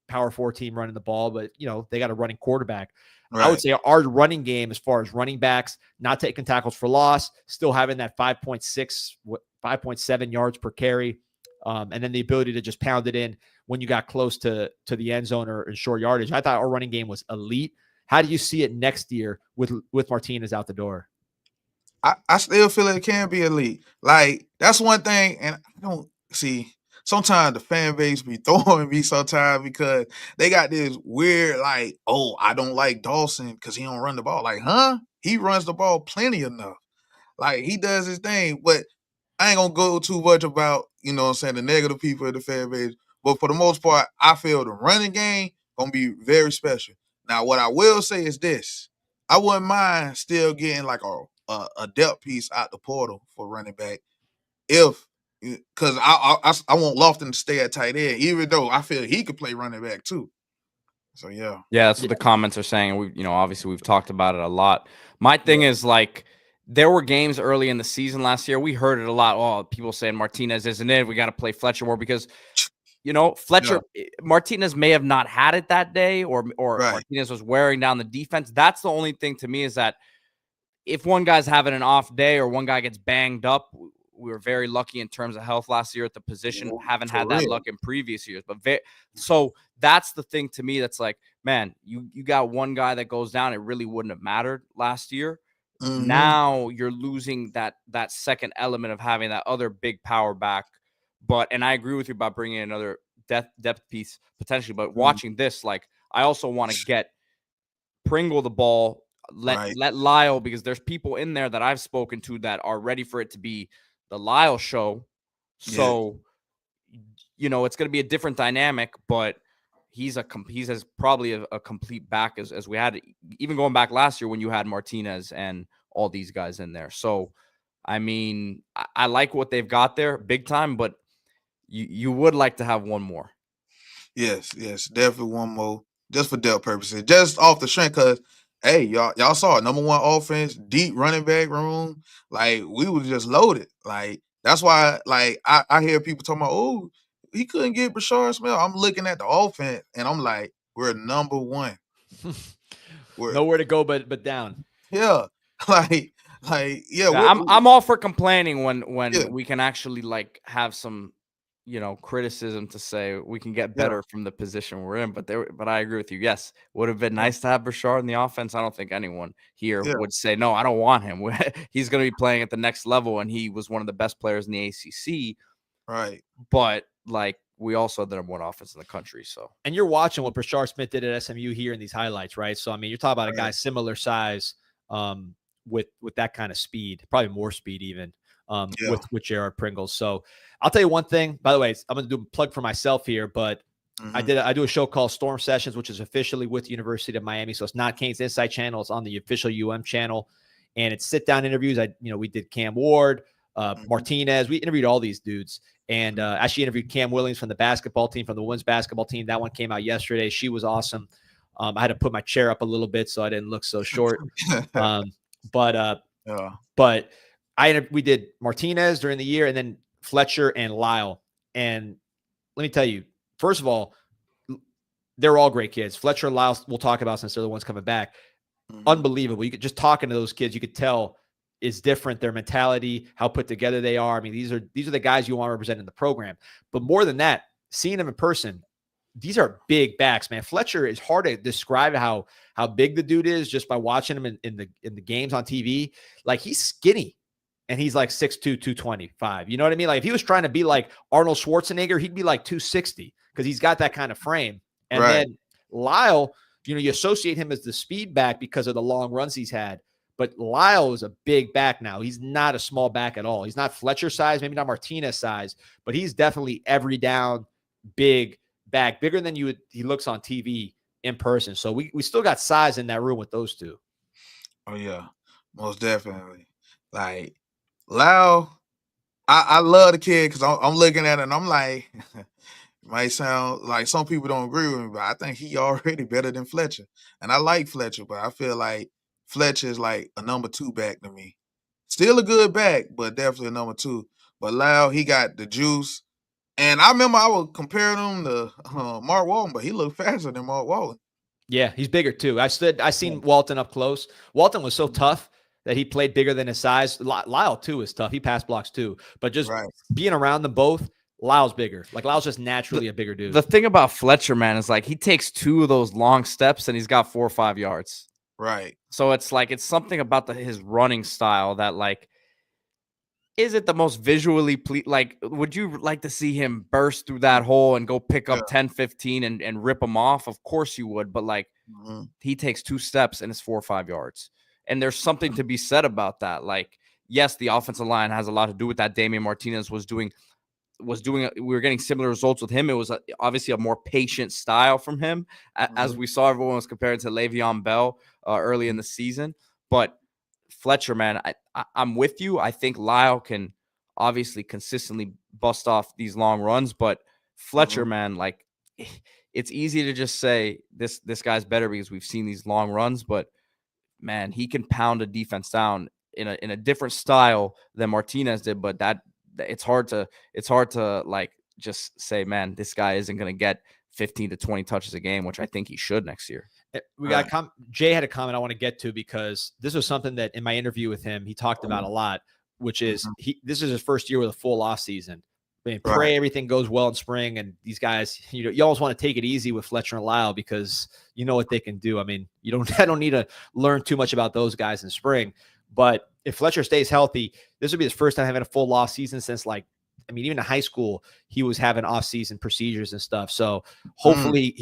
Power 4 team running the ball, but they got a running quarterback. Right. I would say our running game, as far as running backs, not taking tackles for loss, still having that 5.7 yards per carry. And then the ability to just pound it in when you got close to the end zone or in short yardage. I thought our running game was elite. How do you see it next year with Martinez out the door? I still feel it can be elite. Like, that's one thing, and I don't see. Sometimes the fan base be throwing me sometimes because they got this weird, like, I don't like Dawson because he don't run the ball. Like, huh? He runs the ball plenty enough. Like, he does his thing, but I ain't gonna go too much about, the negative people in the fan base. But for the most part, I feel the running game gonna be very special. Now, what I will say is this: I wouldn't mind still getting like a depth piece out the portal for running back, because I want Lofton to stay at tight end, even though I feel he could play running back too. So yeah, that's what the comments are saying. We, obviously we've talked about it a lot. My thing is like, there were games early in the season last year. We heard it a lot. Oh, people saying Martinez isn't it. We got to play Fletcher more because, Martinez may have not had it that day, or right. Martinez was wearing down the defense. That's the only thing to me is that if one guy's having an off day or one guy gets banged up, we were very lucky in terms of health last year at the position. Haven't had that luck in previous years. But so that's the thing to me that's like, man, you got one guy that goes down. It really wouldn't have mattered last year. Mm-hmm. Now you're losing that second element of having that other big power back. And I agree with you about bringing in another depth piece potentially. But watching this, like, I also want to get Pringle the ball, let Lyle, because there's people in there that I've spoken to that are ready for it to be the Lyle show. So, it's going to be a different dynamic, but he's probably a complete back as we had, even going back last year when you had Martinez and all these guys in there. So, I mean, I like what they've got there big time, but you would like to have one more. Yes, definitely one more, just for depth purposes, just off the strength. Because hey, y'all saw it, number 1 offense, deep running back room. Like, we was just loaded. Like, that's why, like, I hear people talking about, oh, he couldn't get Brashard Smith. I'm looking at the offense, and I'm like, we're number 1. We're nowhere to go but down. Yeah, like yeah. I'm all for complaining when we can actually like have some, criticism to say we can get better from the position we're in. But I agree with you. Yes, would have been nice to have Richard in the offense. I don't think anyone here would say, no, I don't want him. He's going to be playing at the next level, and he was one of the best players in the ACC. Right. But, we also had the number one offense in the country. So, and you're watching what Brashard Smith did at SMU here in these highlights, right? So, I mean, you're talking about a guy similar size with that kind of speed, probably more speed even. With Gerard Pringle. So I'll tell you one thing, by the way, I'm going to do a plug for myself here, but I do a show called Storm Sessions, which is officially with the University of Miami. So it's not Canes Insight channel. It's on the official UM channel, and it's sit down interviews. We did Cam Ward, Martinez. We interviewed all these dudes, and actually interviewed Cam Williams from the basketball team, from the women's basketball team. That one came out yesterday. She was awesome. I had to put my chair up a little bit so I didn't look so short. But we did Martinez during the year, and then Fletcher and Lyle. And let me tell you, first of all, they're all great kids. Fletcher and Lyle, we'll talk about since they're the ones coming back. Unbelievable. You could just talking to those kids, you could tell is different. Their mentality, how put together they are. I mean, these are the guys you want to represent in the program. But more than that, seeing them in person, these are big backs, man. Fletcher is hard to describe how big the dude is just by watching him in the games on TV. Like, he's skinny. And he's like 6'2", 225. You know what I mean? Like, if he was trying to be like Arnold Schwarzenegger, he'd be like 260 because he's got that kind of frame. And then Lyle, you associate him as the speed back because of the long runs he's had. But Lyle is a big back now. He's not a small back at all. He's not Fletcher size, maybe not Martinez size, but he's definitely every down big back, bigger than he looks on TV in person. So we still got size in that room with those two. Oh, yeah, most definitely. Like, Lyle, I love the kid because I'm looking at it and I'm like, might sound like some people don't agree with me, but I think he already better than Fletcher. And I like Fletcher, but I feel like Fletcher is like a number 2 back to me. Still a good back, but definitely a number 2. But Lyle, he got the juice. And I remember I was comparing him to Mark Walton, but he looked faster than Mark Walton. Yeah, he's bigger too. I seen Walton up close. Walton was so tough that he played bigger than his size. Lyle, too, is tough. He pass blocks, too. But just being around them both, Lyle's bigger. Like, Lyle's just naturally a bigger dude. The thing about Fletcher, man, is like he takes 2 of those long steps and he's got 4 or 5 yards. Right. So it's something about his running style that, like, is it the most visually would you like to see him burst through that hole and go pick up 10, 15 and rip them off? Of course you would. But, like, he takes 2 steps and it's 4 or 5 yards. And there's something to be said about that. Like, yes, the offensive line has a lot to do with that. Damian Martinez was doing. We were getting similar results with him. It was obviously a more patient style from him, as we saw everyone was compared to Le'Veon Bell early in the season. But Fletcher, man, I'm with you. I think Lyle can obviously consistently bust off these long runs, but Fletcher, man, like, it's easy to just say this guy's better because we've seen these long runs, but man, he can pound a defense down in a different style than Martinez did. But it's hard to like just say, man, this guy isn't going to get 15 to 20 touches a game, which I think he should next year. We got Jay had a comment I want to get to because this was something that in my interview with him he talked about a lot, which is this is his first year with a full off season. I mean, pray everything goes well in spring, and these guys, you always want to take it easy with Fletcher and Lyle because you know what they can do. I mean, I don't need to learn too much about those guys in spring, but if Fletcher stays healthy, this would be his first time having a full off season since, like, I mean, even in high school, he was having off season procedures and stuff. So hopefully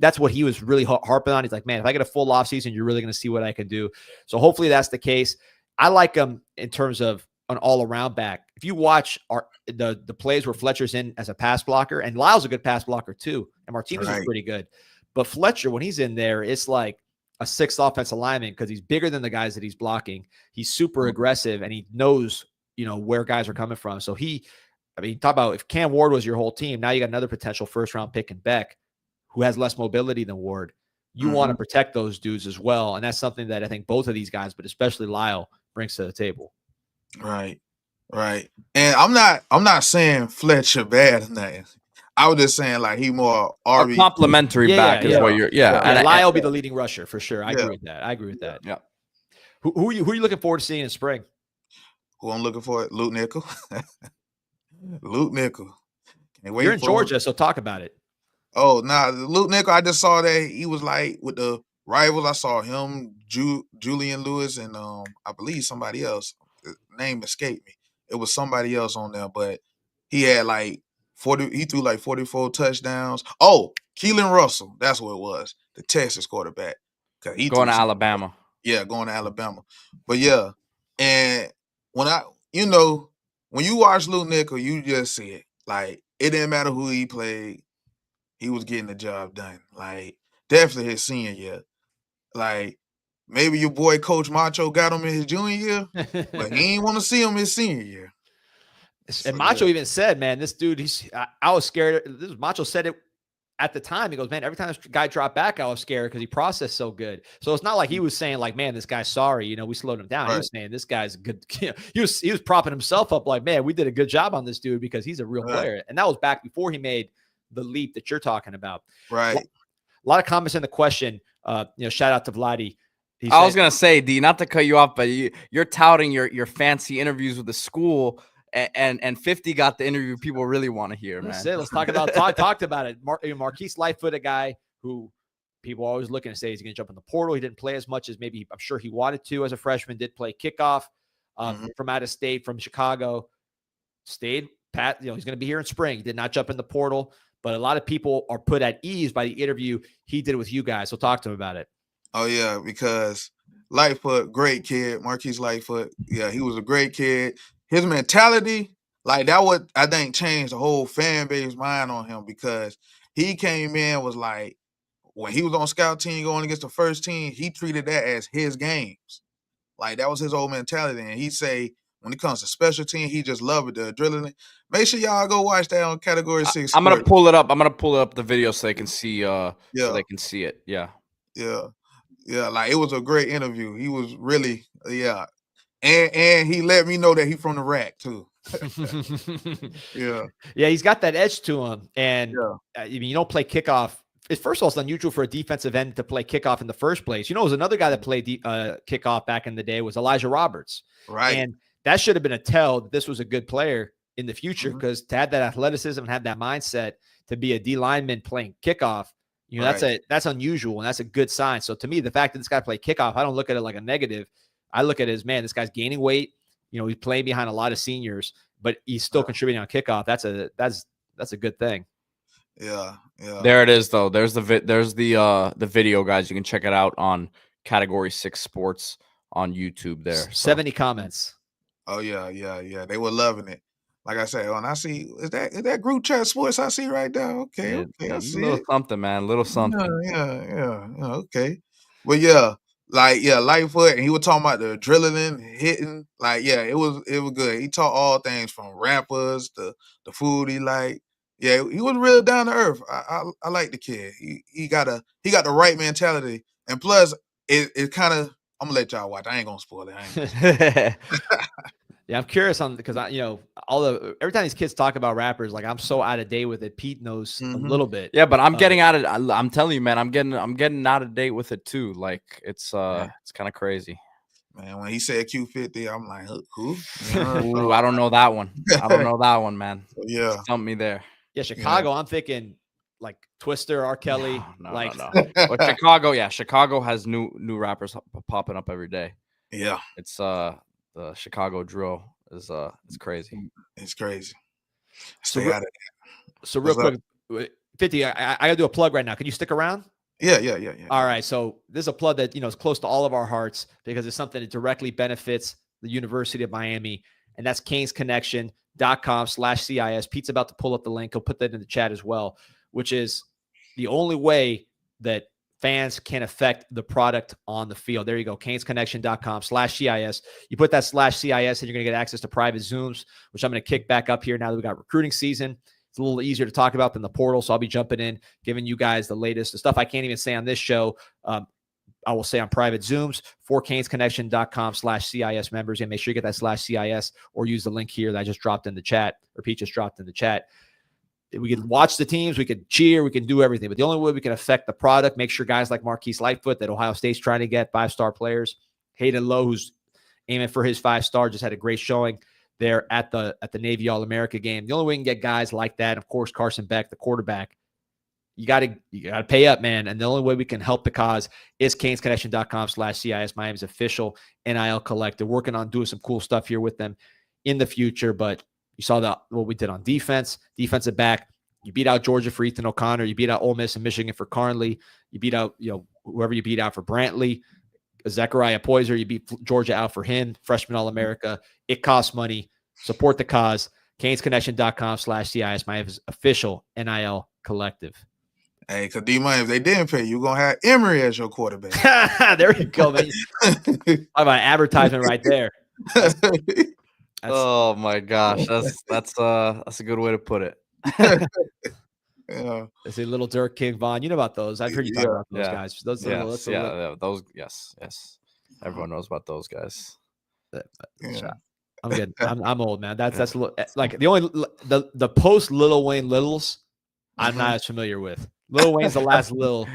that's what he was really harping on. He's like, man, if I get a full off season, you're really going to see what I can do. So hopefully that's the case. I like him in terms of an all-around back. If you watch the plays where Fletcher's in as a pass blocker, and Lyle's a good pass blocker too, and Martinez is pretty good. But Fletcher, when he's in there, it's like a 6th offensive lineman because he's bigger than the guys that he's blocking. He's super aggressive, and he knows, where guys are coming from. So talk about if Cam Ward was your whole team, now you got another potential first-round pick in Beck who has less mobility than Ward. You want to protect those dudes as well, and that's something that I think both of these guys, but especially Lyle, brings to the table. Right. And I'm not saying Fletcher bad or nothing. I was just saying, like, he more RB. A complimentary back is what you're. And Lyle will be the leading rusher for sure. I agree with that. Yeah. Who are you looking forward to seeing in spring? Who I'm looking for? Luke Nickel. Luke Nickel. You're in Georgia, so talk about it. Oh, Luke Nickel, I just saw that he was like with the rivals. I saw him, Julian Lewis, and I believe somebody else. The name escaped me. It was somebody else on there, but he had like 40. He threw like 44 touchdowns. Oh, Keelan Russell, that's what it was. The Texas quarterback. He going to Alabama. Yeah, going to Alabama. But yeah, and when you watch Luke Nickel, you just see it. Like, it didn't matter who he played. He was getting the job done. Like, definitely his senior year. Like, maybe your boy Coach Macho got him in his junior year, but he ain't want to see him his senior year. And Macho even said, man, this dude, I was scared. Macho said it at the time. He goes, man, every time this guy dropped back, I was scared because he processed so good. So it's not like he was saying like, man, this guy's sorry. We slowed him down. Right. He was saying this guy's good. He was propping himself up like, man, we did a good job on this dude because he's a real player. And that was back before he made the leap that you're talking about. Right. A lot of comments in the question. Shout out to Vladdy. I was gonna say, D, not to cut you off, but you're touting your fancy interviews with the school, and 50 got the interview people really want to hear, man. That's it. Let's talk about talked about it. Maris Lightfoot, a guy who people are always looking to say, is he going to jump in the portal? He didn't play as much as maybe I'm sure he wanted to as a freshman. Did play kickoff from out of state, from Chicago. Stayed pat. He's going to be here in spring. He did not jump in the portal. But a lot of people are put at ease by the interview he did with you guys. So talk to him about it. Oh, yeah, because Lightfoot, great kid. Maris Lightfoot, yeah, he was a great kid. His mentality, like that would, I think, change the whole fan base mind on him because he came in, was like, when he was on scout team going against the first team, he treated that as his games. Like, that was his whole mentality. And he say, when it comes to special team, he just loved it, the adrenaline. Make sure y'all go watch that on Category 6. I'm gonna pull it up. I'm gonna pull up the video so they can see. So they can see it. Yeah. Like, it was a great interview. He was really, and he let me know that he from the rack too. He's got that edge to him, and you don't play kickoff. First of all, it's unusual for a defensive end to play kickoff in the first place. It was another guy that played kickoff back in the day was Elijah Roberts. Right. And that should have been a tell that this was a good player in the future because to have that athleticism and have that mindset to be a D lineman playing kickoff, that's unusual and that's a good sign. So to me, the fact that this guy played kickoff, I don't look at it like a negative. I look at it as, man, this guy's gaining weight. He's playing behind a lot of seniors, but he's still contributing on kickoff. That's a good thing. Yeah. There it is, though. There's the video, guys. You can check it out on Category 6 Sports on YouTube. There, 70 comments. Oh yeah. They were loving it. Like I said, when I see is that group chat sports I see right now. Okay, I see little something, man. Little something. Yeah. Okay, but Lightfoot, and he was talking about the adrenaline hitting. Like, it was good. He taught all things from rappers to the food he liked. Yeah, he was real down to earth. I like the kid. He got the right mentality, and plus it kind of. I'm gonna let y'all watch. I ain't gonna spoil it. Yeah, I'm curious because every time these kids talk about rappers, like I'm so out of date with it. Pete knows a little bit. Yeah, but I'm getting out of. I'm telling you, man, I'm getting out of date with it too. Like it's kind of crazy. Man, when he said Q50, I'm like, who? Ooh, I don't know that one. I don't know that one, man. Yeah, stump me there. Yeah, Chicago. I'm thinking like Twister, R. Kelly. No. But Chicago has new rappers popping up every day. Yeah, it's the Chicago drill is it's crazy. It's crazy. Stay out of that. So real quick, 50. I gotta do a plug right now. Can you stick around? Yeah. All right. So this is a plug that is close to all of our hearts because it's something that directly benefits the University of Miami, and that's canesconnection.com/CIS. Pete's about to pull up the link. He'll put that in the chat as well, which is the only way that fans can affect the product on the field. There you go. canesconnection.com/CIS. You put that /CIS and you're going to get access to private Zooms, which I'm going to kick back up here now that we got recruiting season. It's a little easier to talk about than the portal. So I'll be jumping in, giving you guys the latest, the stuff I can't even say on this show. I will say on private Zooms for canesconnection.com/CIS members. And make sure you get that /CIS or use the link here that I just dropped in the chat, or Pete just dropped in the chat. We can watch the teams, we can cheer, we can do everything. But the only way we can affect the product, make sure guys like Maris Lightfoot that Ohio State's trying to get 5-star players. Hayden Lowe, who's aiming for his 5-star, just had a great showing. there at the Navy All-America game. The only way you can get guys like that, of course, Carson Beck, the quarterback, you gotta pay up, man. And the only way we can help the cause is canesconnection.com/CIS, Miami's official NIL collective. Working on doing some cool stuff here with them in the future. But you saw what we did on defensive back. You beat out Georgia for Ethan O'Connor. You beat out Ole Miss and Michigan for Carnley. You beat out, whoever you beat out for Brantley. Zechariah Poyser, you beat Georgia out for him, freshman All-America. It costs money. Support the cause. canesconnection.com/CIS, Miami's official NIL collective. Hey, because D-Money, if they didn't pay, you're going to have Emory as your quarterback. There you go, man. Talk about advertisement right there. Oh, my gosh. That's a good way to put it. Yeah. It's a little Dirk, King Von. You know about those. I've heard you talk about those guys. Those, yes. Everyone knows about those guys. Yeah. I'm good. I'm old, man. That's like the only the post Lil Wayne Littles I'm not as familiar with. Lil Wayne's the last Lil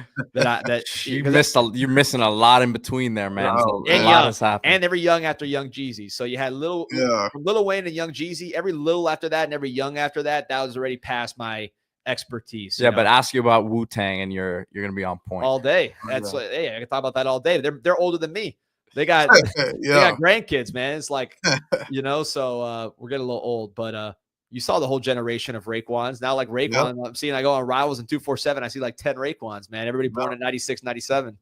you're missing a lot in between there, man. A lot has happened. And every young after Young Jeezy. So you had Lil Wayne and Young Jeezy. Every Lil after that and every Young after that was already past my expertise. Yeah, but ask you about Wu-Tang and you're gonna be on point all day. That's hey, I can talk about that all day. They're older than me. They got grandkids, man. It's like so we're getting a little old, but you saw the whole generation of Raekwons. Now, like Raekwon, I'm seeing, I go on Rivals and 247, I see like 10 Raekwons, man. Everybody born in 96, 97.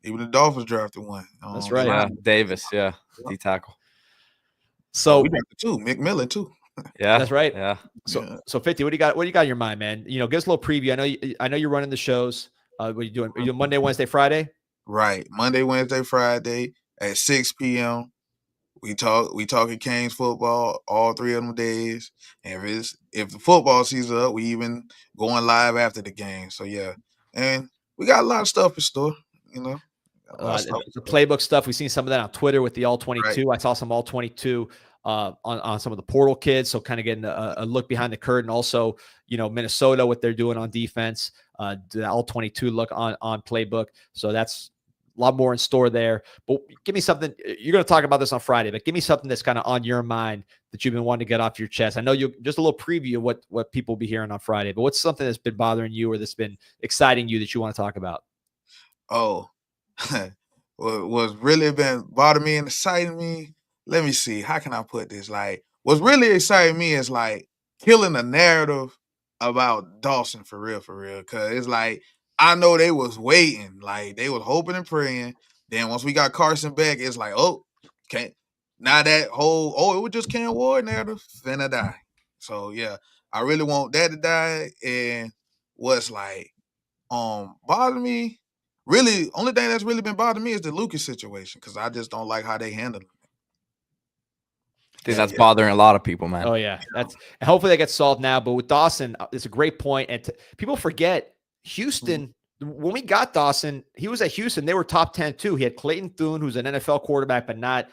Even the Dolphins drafted one. That's right. Yeah, Davis, D-tackle. So we drafted two, McMillan too. Yeah, that's right. Yeah. So 50, what do you got? What do you got in your mind, man? Give us a little preview. I know you're running the shows. What are you doing? Are you doing Monday, Wednesday, Friday? Right. Monday, Wednesday, Friday at 6 p.m. We talking Canes football all 3 of them days. And if the football season up, we even going live after the game. So yeah, and we got a lot of stuff in store. The playbook stuff. We've seen some of that on Twitter with the All 22. Right. I saw some All 22 on some of the portal kids. So kind of getting a look behind the curtain. Also, Minnesota, what they're doing on defense. The All 22 look on playbook. So that's a lot more in store there. But give me something. You're going to talk about this on Friday, but give me something that's kind of on your mind that you've been wanting to get off your chest. I know you just a little preview of what people will be hearing on Friday, but what's something that's been bothering you or that's been exciting you that you want to talk about? Oh, what's really been bothering me and exciting me? Let me see. How can I put this? Like, what's really exciting me is like killing the narrative about Dawson for real. Cause it's like, I know they was waiting, like they was hoping and praying. Then once we got Carson back, it's like, now that whole it was just Cam Ward narrative finna die. So yeah, I really want that to die. And what's like bothering me, really, only thing that's really been bothering me is the Lucas situation because I just don't like how they handle it. I think that's bothering a lot of people, man. Oh yeah, hopefully that gets solved now. But with Dawson, it's a great point, and people forget. Houston, when we got Dawson, he was at Houston. They were top 10 too. He had Clayton Thune, who's an NFL quarterback, but not,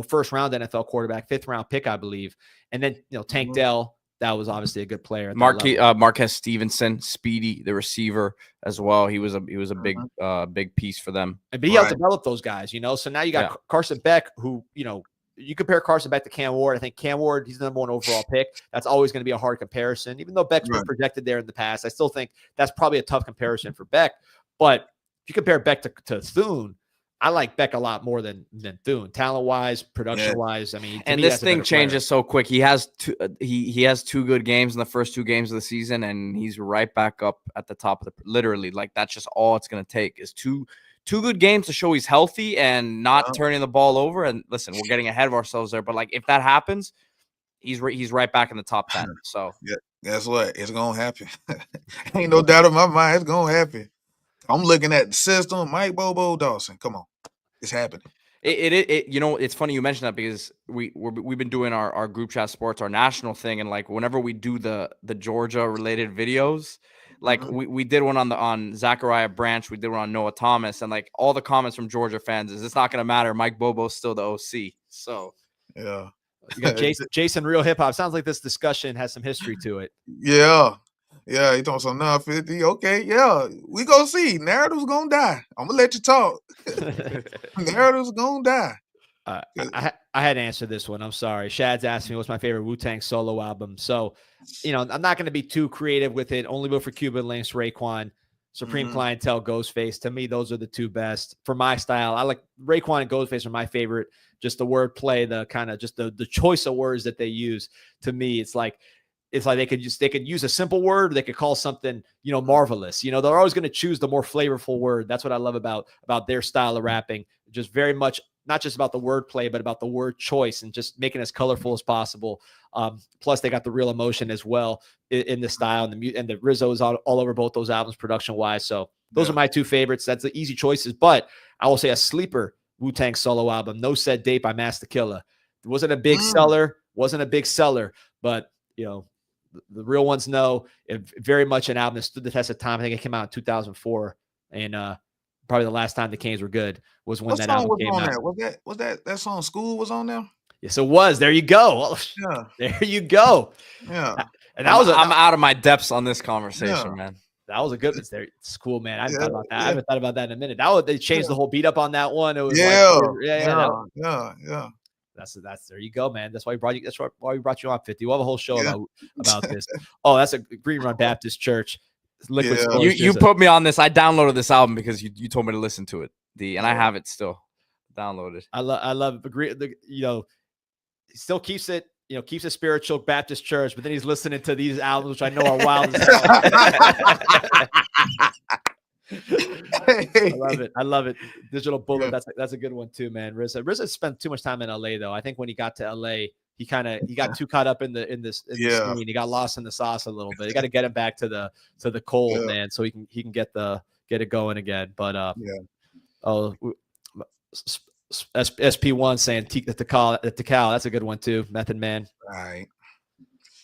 first round NFL quarterback, 5th round pick, I believe. And then, Tank Dell, that was obviously a good player. Marquez Stevenson, speedy, the receiver as well. He was a big piece for them. But he helped develop those guys, So now you got Carson Beck, who, you compare Carson Beck to Cam Ward. I think Cam Ward, he's the number 1 overall pick. That's always going to be a hard comparison. Even though Beck's been projected there in the past, I still think that's probably a tough comparison for Beck. But if you compare Beck to Thune, I like Beck a lot more than Thune, talent-wise, production-wise. I mean, and this thing changes so quick. He has he has 2 good games in the first 2 games of the season, and he's right back up at the top of literally. Like that's just all it's going to take is two good games to show he's healthy and not turning the ball over. And listen, we're getting ahead of ourselves there, but like if that happens, he's right back in the top 10. So yeah, guess what? It's gonna happen. Ain't no doubt in my mind. It's gonna happen. I'm looking at the system. Mike Bobo Dawson. Come on, it's happening. It's funny you mentioned that because we've been doing our group chat sports, our national thing, and like whenever we do the Georgia related videos. Like we did one on Zachariah Branch, we did one on Noah Thomas, and like all the comments from Georgia fans is it's not going to matter. Mike Bobo's still the OC. So yeah, you got Jason Real Hip Hop. Sounds like this discussion has some history to it. Yeah, he talking some 950. Okay, yeah, we gonna see. Narrative's gonna die. I'm gonna let you talk. Narrative's gonna die. I had to answer this one. I'm sorry. Shad's asked me what's my favorite Wu-Tang solo album. So, I'm not going to be too creative with it. Only Will for Cuban Links, Raekwon, Supreme Clientele, Ghostface. To me, those are the two best for my style. I like Raekwon and Ghostface are my favorite. Just the wordplay, the kind of just the choice of words that they use. To me, it's like they could use a simple word. Or they could call something, marvelous. They're always going to choose the more flavorful word. That's what I love about their style of rapping. Just very much not just about the wordplay, but about the word choice and just making it as colorful as possible. Plus, they got the real emotion as well in the style, and the Rizzo is all over both those albums production wise. So those are my two favorites. That's the easy choices. But I will say a sleeper Wu-Tang solo album, No Said Date by Master Killa. It wasn't a big seller, but the real ones know it very much an album that stood the test of time. I think it came out in 2004, and probably the last time the Canes were good was when that album came out. Was that song School was on there? Yes, it was. There you go. Yeah. There you go. Yeah. And I'm out of my depths on this conversation, man. That was a good one. It's cool, man. I haven't thought about that. I haven't thought about that in a minute. They changed the whole beat up on that one. It was yeah. That's there you go, man. That's why we brought you. That's why we brought you on 50. We'll have a whole show about this. Oh, that's a Green Run Baptist Church. Liquid. You put me on this. I downloaded this album because you told me to listen to it. And I have it still downloaded. I love he still keeps it. Keeps a spiritual Baptist church, but then he's listening to these albums, which I know are wild as hell. I love it. Digital Bullet. Yeah. That's a good one too, man. RZA spent too much time in LA though. I think when he got to LA, he got too caught up in the scene. He got lost in the sauce a little bit. You got to get him back to the cold, man, so he can get it going again. But SP1 saying Tikal. That's a good one too. Method Man. Right.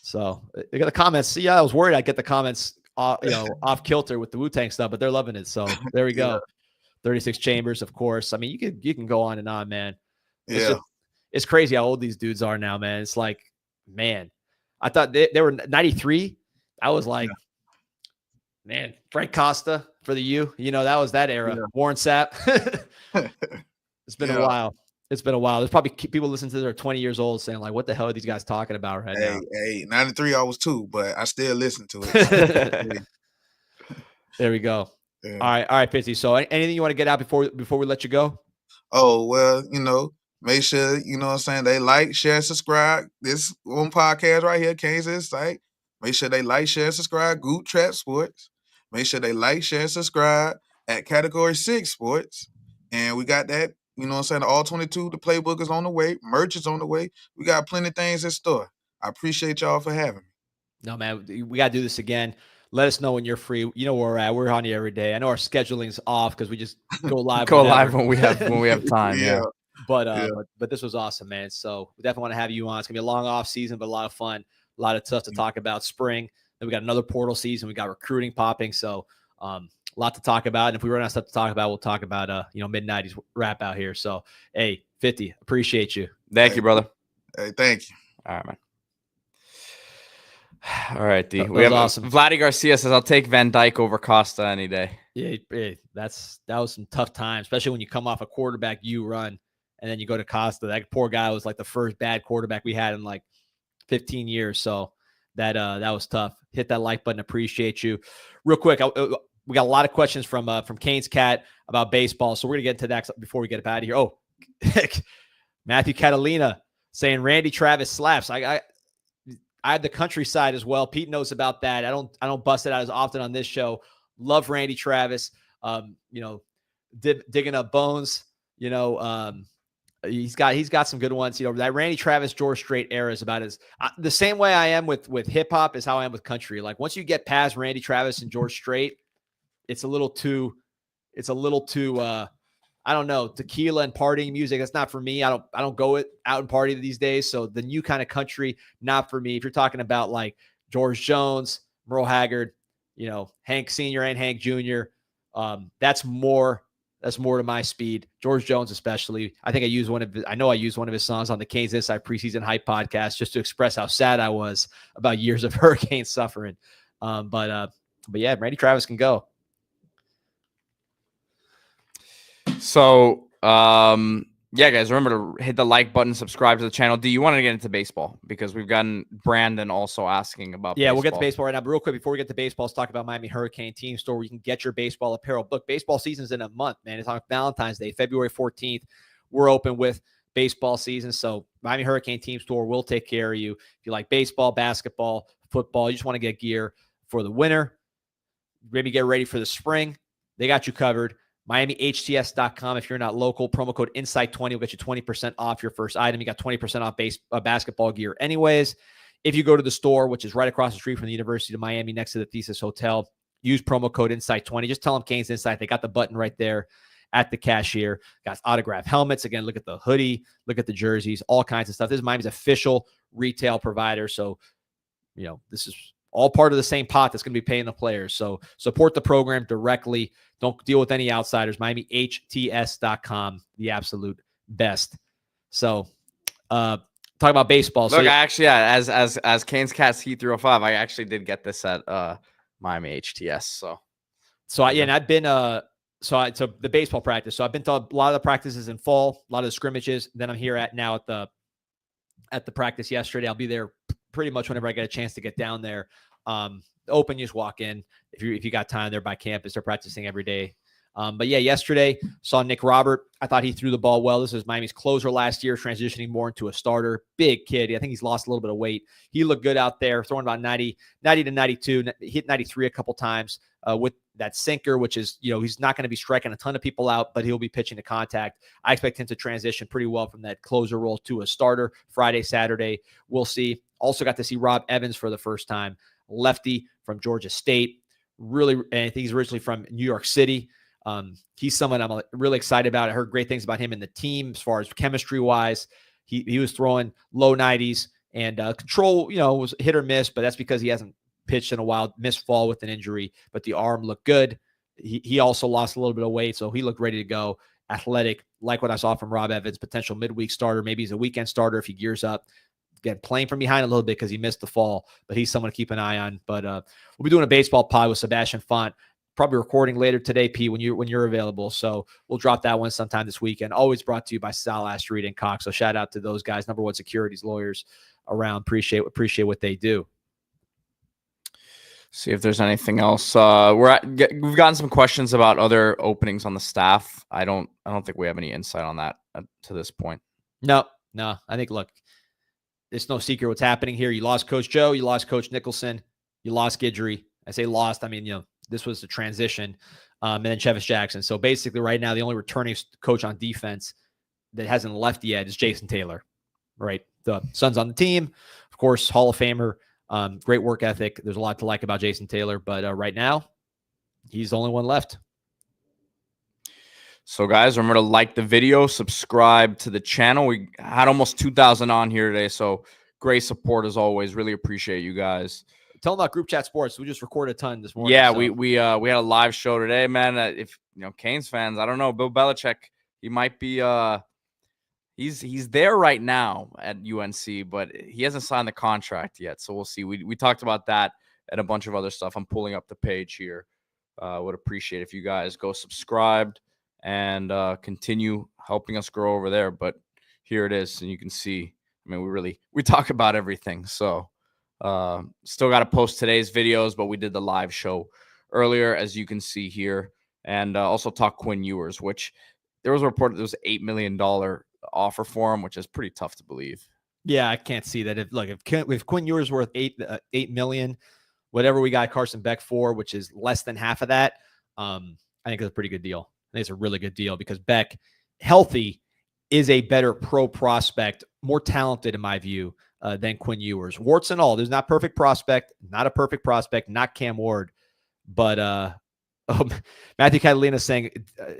So they got the comments. Yeah, I was worried I'd get the comments off kilter with the Wu-Tang stuff, but they're loving it. So there we go. 36 Chambers, of course. I mean, you can go on and on, man. It's crazy how old these dudes are now, man. It's like, man, I thought they were 93. I was like, man, Frank Costa for the U. That was that era. Yeah. Warren Sapp. It's been a while. It's been a while. There's probably people listening to this that are 20 years old saying, like, what the hell are these guys talking about right now? Hey, 93 I was too, but I still listen to it. There we go. Yeah. All right, 50. So anything you want to get out before we let you go? Oh, well, make sure, what I'm saying, they like, share, subscribe. This one podcast right here, Canes Insight. Make sure they like, share, subscribe. Goop Trap Sports. Make sure they like, share, subscribe at Category 6 Sports. And we got that. The All 22, the playbook is on the way. Merch is on the way. We got plenty of things in store. I appreciate y'all for having me. No, man, we got to do this again. Let us know when you're free. You know where we're at. We're on you every day. I know our scheduling's off because we just go live. Live when we have time. Yeah. But this was awesome, man. So we definitely want to have you on. It's gonna be a long off season, but a lot of fun. A lot of stuff to talk about. Spring. Then we got another portal season. We got recruiting popping. So a lot to talk about. And if we run out of stuff to talk about, we'll talk about mid-90s rap out here. So hey, 50, appreciate you. Thank you, brother. Hey, thank you. All right, man. All right, D. We have awesome. Vladdy Garcia says, I'll take Van Dyke over Costa any day. Yeah, that was some tough times, especially when you come off a quarterback you run and then you go to Costa. That poor guy was like the first bad quarterback we had in like 15 years. So that was tough. Hit that like button. Appreciate you. Real quick, we got a lot of questions from Kane's Cat about baseball. So we're going to get into that before we get out of here. Oh, Matthew Catalina saying Randy Travis slaps. I have the countryside as well. Pete knows about that. I don't bust it out as often on this show. Love Randy Travis. Digging up bones. He's got some good ones. That Randy Travis, George Strait era is about the same way I am with hip hop is how I am with country. Like once you get past Randy Travis and George Strait, it's a little too I don't know, tequila and partying music. That's not for me. I don't go out and party these days. So the new kind of country, not for me. If you're talking about like George Jones, Merle Haggard, Hank Sr. and Hank Jr., that's more to my speed. George Jones, especially. I think I used one of his songs on the Canes Inside Preseason Hype podcast just to express how sad I was about years of hurricane suffering. But yeah, Randy Travis can go. So, Yeah, guys, remember to hit the like button, subscribe to the channel. Do you want to get into baseball? Because we've gotten Brandon also asking about baseball. We'll get to baseball right now. But real quick, before we get to baseball, let's talk about Miami Hurricane Team Store, where you can get your baseball apparel. Look, baseball season's in a month, man. It's on Valentine's Day, February 14th. We're open with baseball season. So Miami Hurricane Team Store will take care of you. If you like baseball, basketball, football, you just want to get gear for the winter, maybe get ready for the spring, they got you covered. MiamiHTS.com. If you're not local, promo code INSIGHT20 will get you 20% off your first item. You got 20% off basketball gear anyways. If you go to the store, which is right across the street from the University of Miami next to the Thesis Hotel, use promo code INSIGHT20. Just tell them Canes Insight. They got the button right there at the cashier. Got autographed helmets. Again, look at the hoodie, look at the jerseys, all kinds of stuff. This is Miami's official retail provider. So, this is all part of the same pot that's going to be paying the players. So support the program directly. Don't deal with any outsiders. MiamiHTS.com, the absolute best. So talk about baseball. Look, as Canes Cats Heat 305, I actually did get this at Miami HTS. And I've been so the baseball practice. So I've been to a lot of the practices in fall, a lot of the scrimmages. Then I'm here at the practice yesterday. I'll be there pretty much whenever I get a chance to get down there. Open, you just walk in. If you got time there by campus, they're practicing every day. But yeah, yesterday saw Nick Robert. I thought he threw the ball well. This was Miami's closer last year, transitioning more into a starter. Big kid. I think he's lost a little bit of weight. He looked good out there, throwing about 90 to 92, hit 93 a couple times with that sinker, which is, he's not going to be striking a ton of people out, but he'll be pitching to contact. I expect him to transition pretty well from that closer role to a starter Friday, Saturday. We'll see. Also got to see Rob Evans for the first time, lefty from Georgia State. Really, and I think he's originally from New York City. He's someone I'm really excited about. I heard great things about him and the team as far as chemistry-wise. He was throwing low 90s and control, was hit or miss, but that's because he hasn't pitched in a while, missed fall with an injury, but the arm looked good. He also lost a little bit of weight, so he looked ready to go. Athletic, like what I saw from Rob Evans, potential midweek starter. Maybe he's a weekend starter if he gears up. Again, playing from behind a little bit because he missed the fall, but he's someone to keep an eye on. But we'll be doing a baseball pod with Sebastian Font, probably recording later today, P, when you're available. So we'll drop that one sometime this weekend. Always brought to you by Sal Astreet and Cox. So shout out to those guys, number one securities lawyers around. Appreciate what they do. See if there's anything else. We've gotten some questions about other openings on the staff. I don't think we have any insight on that to this point. No. I think, look, it's no secret what's happening here. You lost Coach Joe. You lost Coach Nicholson. You lost Guidry. I say lost. I mean, this was the transition. And then Chevis Jackson. So basically right now, the only returning coach on defense that hasn't left yet is Jason Taylor, right? The son's on the team. Of course, Hall of Famer. Great work ethic. There's a lot to like about Jason Taylor, but right now, he's the only one left. So, guys, remember to like the video, subscribe to the channel. We had almost 2,000 on here today, so great support as always. Really appreciate you guys. Tell them about Group Chat Sports. We just recorded a ton this morning. Yeah, so. we had a live show today, man. If Canes fans, I don't know, Bill Belichick, he might be he's there right now at UNC, but he hasn't signed the contract yet. So we'll see. We talked about that and a bunch of other stuff. I'm pulling up the page here. Would appreciate if you guys go subscribed and continue helping us grow over there. But here it is, and you can see, I mean, we talk about everything. So still got to post today's videos, but we did the live show earlier, as you can see here, and also talk Quinn Ewers, which there was a report that there was $8 million offer for him, which is pretty tough to believe. Yeah, I can't see that. If Quinn Ewers worth $8 million, whatever we got Carson Beck for, which is less than half of that, I think it's a pretty good deal. I think it's a really good deal because Beck, healthy, is a better pro prospect, more talented in my view than Quinn Ewers. Warts and all, there's not a perfect prospect, not Cam Ward, but Matthew Catalina saying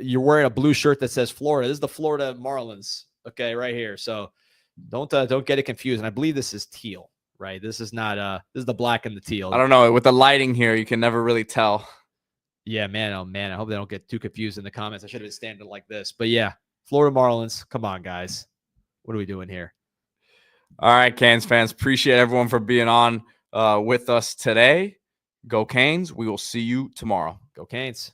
you're wearing a blue shirt that says Florida. This is the Florida Marlins, okay, right here. So don't get it confused. And I believe this is teal, right? This is not this is the black and the teal. I don't know. With the lighting here, you can never really tell. Yeah, man. Oh man, I hope they don't get too confused in the comments. I should have been standing like this, but yeah, Florida Marlins. Come on, guys, what are we doing here? All right, Canes fans, appreciate everyone for being on with us today. Go Canes. We will see you tomorrow. Go Canes.